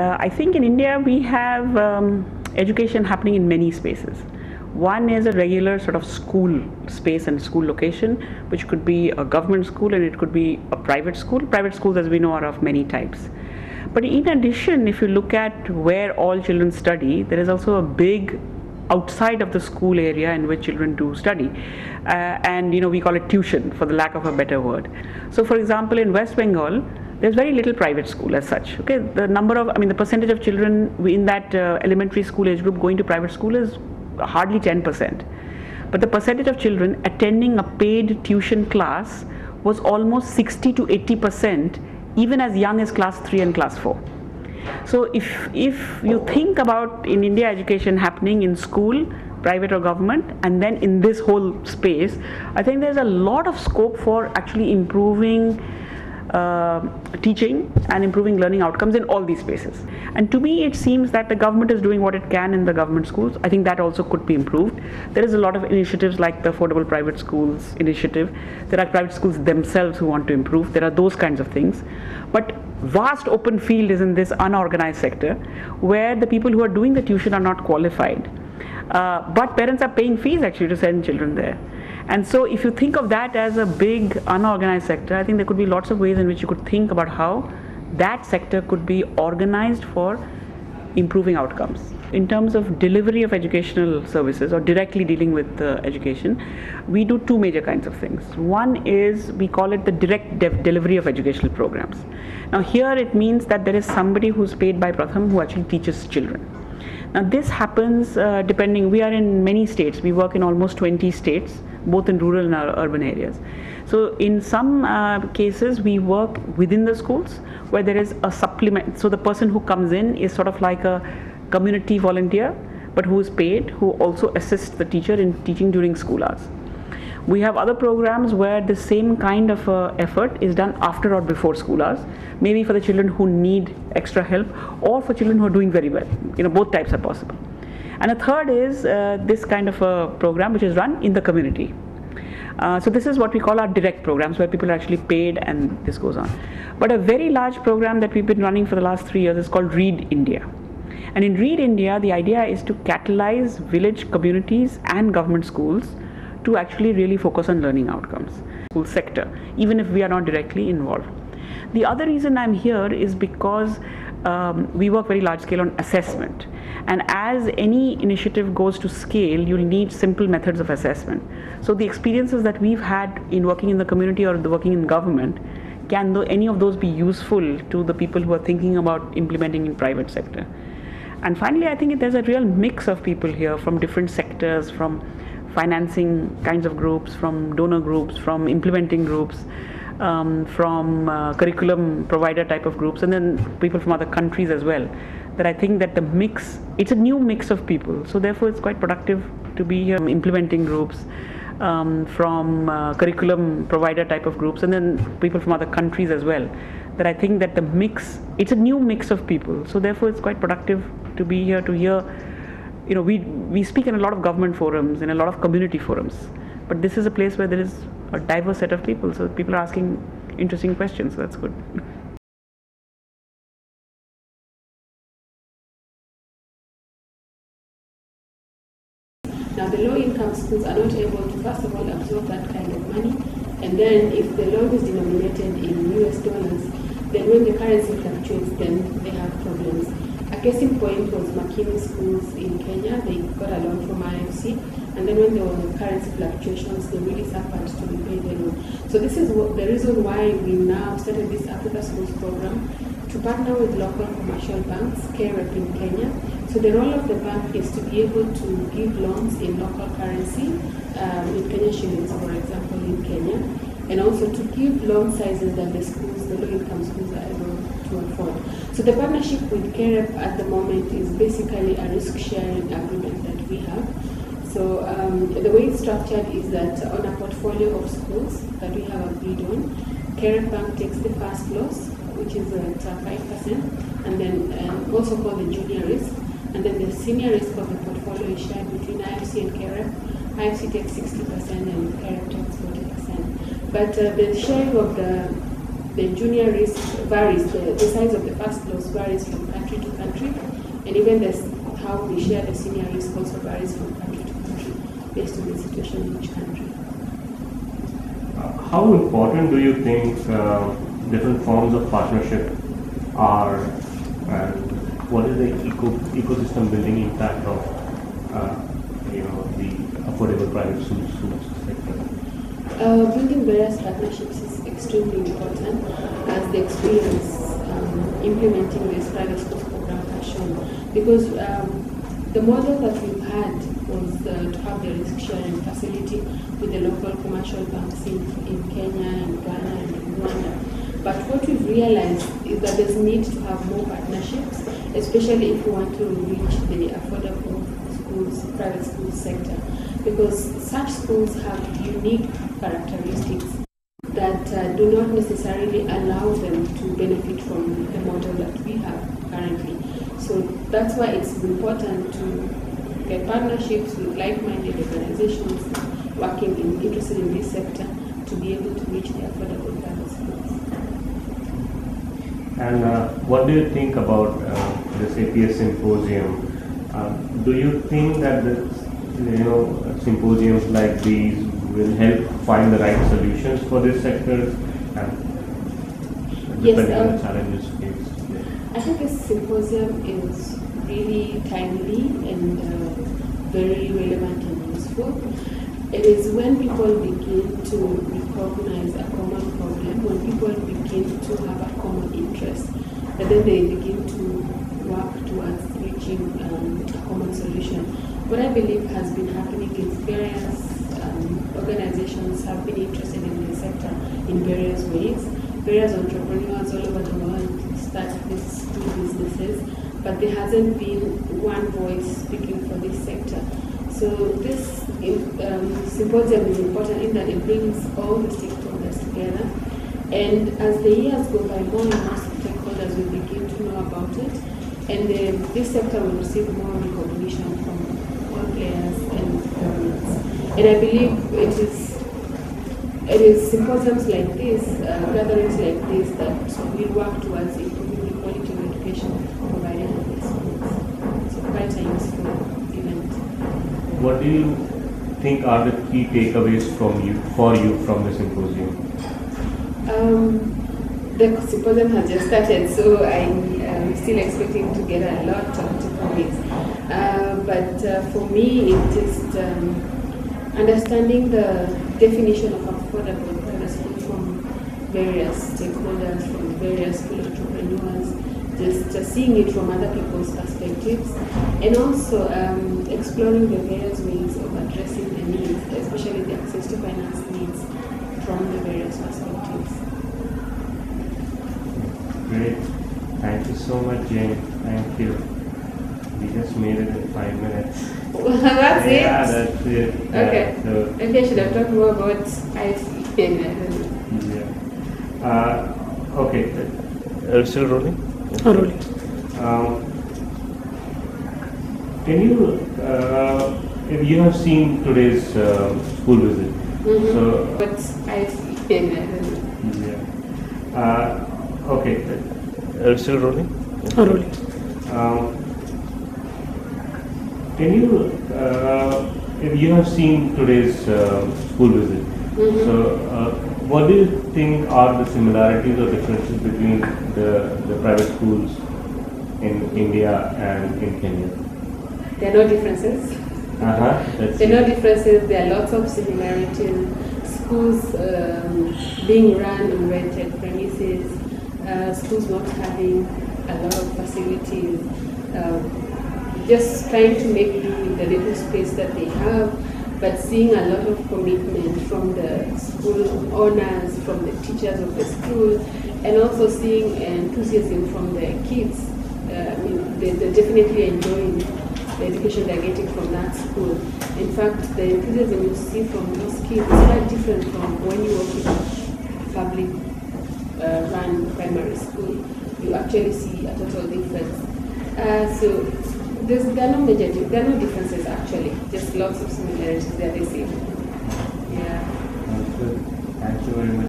I think in India we have education happening in many spaces. One is a regular sort of school space and school location, which could be a government school and it could be a private school. Private schools, as we know, are of many types. But in addition, if you look at where all children study, there is also a big outside of the school area in which children do study, and we call it tuition for the lack of a better word. So for example, in West Bengal there's very little private school as such. Okay, the percentage of children in that elementary school age group going to private school is hardly 10%, but the percentage of children attending a paid tuition class was almost 60 to 80%, even as young as class 3 and class 4. So if you think about in India education happening in school, private or government, and then in this whole space, I think there's a lot of scope for actually improving teaching and improving learning outcomes in all these spaces. And to me it seems that the government is doing what it can in the government schools. I think that also could be improved. There is a lot of initiatives like the Affordable Private Schools initiative. There are private schools themselves who want to improve. There are those kinds of things. But vast open field is in this unorganized sector where the people who are doing the tuition are not qualified. But parents are paying fees actually to send children there. And so if you think of that as a big unorganized sector, I think there could be lots of ways in which you could think about how that sector could be organized for improving outcomes. In terms of delivery of educational services or directly dealing with education, we do two major kinds of things. One is we call it the direct delivery of educational programs. Now here it means that there is somebody who's paid by Pratham who actually teaches children. Now this happens we are in many states. We work in almost 20 states, both in rural and urban areas. So in some cases we work within the schools where there is a supplement. So the person who comes in is sort of like a community volunteer, but who is paid, who also assists the teacher in teaching during school hours. We have other programs where the same kind of effort is done after or before school hours, maybe for the children who need extra help or for children who are doing very well. Both types are possible. And a third is this kind of a program which is run in the community. So this is what we call our direct programs, where people are actually paid and this goes on. But a very large program that we've been running for the last 3 years is called Read India. And in Read India, the idea is to catalyze village communities and government schools to actually really focus on learning outcomes, school sector, even if we are not directly involved. The other reason I'm here is because we work very large scale on assessment. And as any initiative goes to scale, you'll need simple methods of assessment. So the experiences that we've had in working in the community or working in government, can any of those be useful to the people who are thinking about implementing in private sector? And finally, I think there's a real mix of people here from different sectors, from financing kinds of groups, from donor groups, from implementing groups, from curriculum provider type of groups, and then people from other countries as well. That I think that the mix, it's a new mix of people, so therefore it's quite productive to be here. Implementing groups, from curriculum provider type of groups, and then people from other countries as well. That I think that the mix, it's a new mix of people, so therefore it's quite productive to be here to hear. We speak in a lot of government forums, in a lot of community forums, but this is a place where there is a diverse set of people, so people are asking interesting questions, so that's good. Now the low-income schools are not able to, first of all, absorb that kind of money, and then if the loan is denominated in US dollars, then when the currency fluctuates, then they have problems. A case in point was Makini schools in Kenya. They got a loan from IFC, and then when there were currency fluctuations, they really suffered to repay the loan. So this is the reason why we now started this Africa Schools program to partner with local commercial banks, KREP in Kenya. So the role of the bank is to be able to give loans in local currency, in Kenya shillings, for example, in Kenya, and also to give loan sizes that the schools, the low-income schools, are able to afford. So the partnership with KREP at the moment is basically a risk-sharing agreement that we have. So the way it's structured is that on a portfolio of schools that we have agreed on, KREP Bank takes the first loss, which is at 5%, and then also called the junior risk, and then the senior risk of the portfolio is shared between IFC and KREP. IFC takes 60% and KREP takes 40%. But the sharing of the junior risk varies, the size of the first loss varies from country country to country, and even how we share the senior risk also varies from country to country based on the situation in each country. How important do you think different forms of partnership are, and what is the ecosystem building impact of the affordable private schools sector? Building various partnerships is extremely important, as the experience implementing this private schools program has shown. Because the model that we've had was to have the risk sharing facility with the local commercial banks in Kenya, in Ghana, and in Rwanda. But what we've realized is that there's need to have more partnerships, especially if we want to reach the affordable schools, private schools sector, because such schools have unique characteristics that do not necessarily allow them to benefit from the model that we have currently. So that's why it's important to get partnerships with like-minded organizations interested in this sector to be able to reach the affordable private schools. And what do you think about this APS symposium? Do you think that symposiums like these will help find the right solutions for this sector and depending on the challenges faced? I think this symposium is really timely and very relevant and useful. It is when people begin to recognize a common problem, when people begin to have a common interest, and then they begin to work towards reaching a common solution. What I believe has been happening is various organizations have been interested in the sector in various ways. Various entrepreneurs all over the world start these two businesses, but there hasn't been one voice speaking for this sector. So this symposium is important in that it brings all the stakeholders together, and as the years go by, more and more stakeholders will begin to know about it, and this sector will receive more recognition from all players and governments. And I believe it is symposiums like this, gatherings like this, that will work towards improving the quality of education provided in these schools. So quite a useful event. What do you think are the key takeaways for you from the symposium? The symposium has just started, so I'm still expecting to get a lot of takeaways. But for me, it's just understanding the definition of affordable private school from various stakeholders, from various school entrepreneurs, just seeing it from other people's perspectives, and also exploring the various ways of addressing the needs, especially the access to finance needs from the various perspectives. Great. Thank you so much, Jane. Thank you. We just made it in 5 minutes. That's it? Yeah, that's it. Okay. So, Maybe I should have talked more about IC. Yeah. Okay. Still rolling? Rolling. Can you, if you have seen today's school visit, so But IC. yeah. Okay. Still rolling? Rolling. Can you, if you have seen today's school visit, so what do you think are the similarities or differences between the private schools in India and in Kenya? There are no differences. There are no differences. There are lots of similarities. Schools being run on rented premises, schools not having a lot of facilities, just trying to make do with the little space that they have, but seeing a lot of commitment from the school owners, from the teachers of the school, and also seeing enthusiasm from the kids. They're definitely enjoying the education they're getting from that school. In fact, the enthusiasm you see from those kids is quite different from when you work in a public run primary school. You actually see a total difference. So there are no differences actually, just lots of similarities. They're the same. Yeah. Sounds good. Thank you very much.